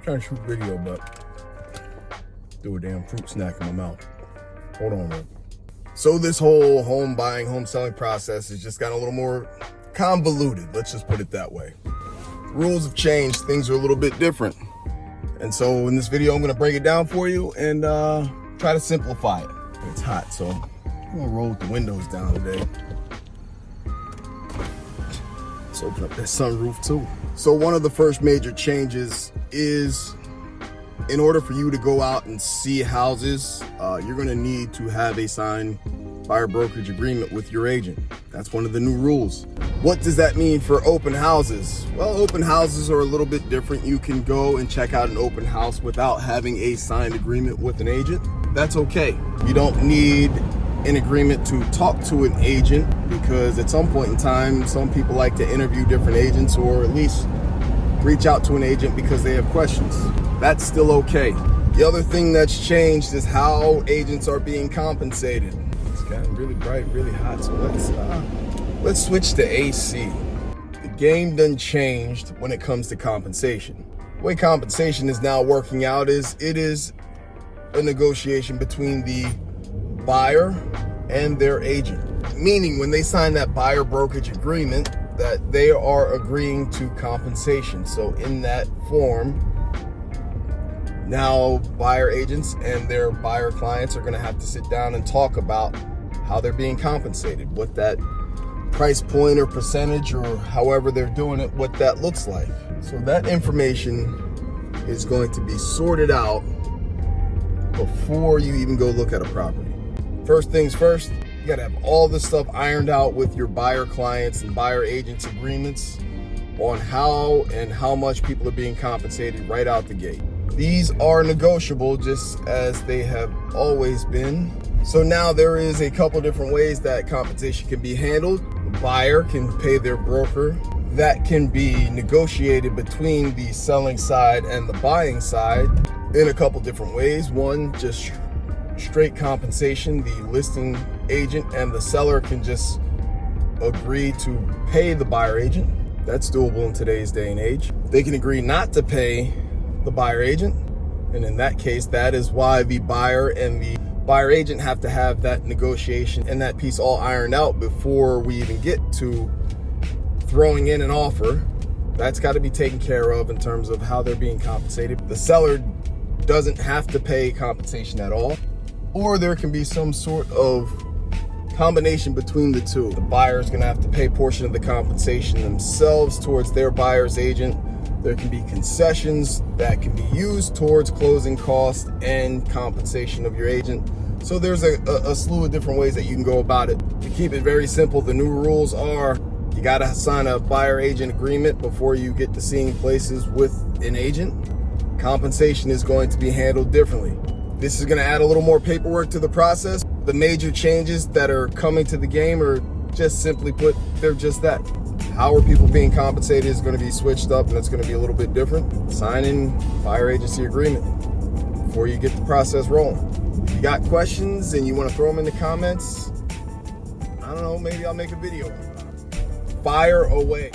Trying to shoot video, but do a damn fruit snack in my mouth. Hold on, man. So this whole home buying, home selling process has just gotten a little more convoluted. Let's just put it that way. Rules have changed. Things are a little bit different. And so in this video, I'm going to break it down for you and try to simplify it. It's hot, so I'm going to roll with the windows down today. Let's open up that sunroof too. So one of the first major changes is, in order for you to go out and see houses, you're going to need to have a signed buyer brokerage agreement with your agent. That's one of the new rules. What does that mean for open houses? Well, open houses are a little bit different. You can go and check out an open house without having a signed agreement with an agent. That's okay. You don't need an agreement to talk to an agent, because at some point in time, some people like to interview different agents, or at least reach out to an agent because they have questions. That's still okay. The other thing that's changed is how agents are being compensated. It's gotten really bright, really hot, so let's switch to AC. The game done changed when it comes to compensation. The way compensation is now working out is it is a negotiation between the buyer and their agent. Meaning when they sign that buyer brokerage agreement, that they are agreeing to compensation. So in that form, now buyer agents and their buyer clients are going to have to sit down and talk about how they're being compensated, what that price point or percentage or however they're doing it, what that looks like. So that information is going to be sorted out before you even go look at a property. First things first, you gotta have all this stuff ironed out with your buyer clients and buyer agents agreements on how and how much people are being compensated right out the gate. These are negotiable, just as they have always been. So now there is a couple different ways that compensation can be handled. The buyer can pay their broker. That can be negotiated between the selling side and the buying side in a couple different ways. One, just straight compensation. The listing agent and the seller can just agree to pay the buyer agent. That's doable in today's day and age. They can agree not to pay the buyer agent, and in that case, that is why the buyer and the buyer agent have to have that negotiation and that piece all ironed out before we even get to throwing in an offer. That's got to be taken care of in terms of how they're being compensated. The seller doesn't have to pay compensation at all, or there can be some sort of combination between the two. The buyer is going to have to pay a portion of the compensation themselves towards their buyer's agent. There can be concessions that can be used towards closing costs and compensation of your agent. So there's a slew of different ways that you can go about it. To keep it very simple, the new rules are you got to sign a buyer agent agreement before you get to seeing places with an agent. Compensation is going to be handled differently. This is going to add a little more paperwork to the process. The major changes that are coming to the game are just simply put, they're just that. How are people being compensated is going to be switched up, and it's going to be a little bit different. Signing buyer agency agreement before you get the process rolling. If you got questions and you want to throw them in the comments, I don't know, maybe I'll make a video. Fire away.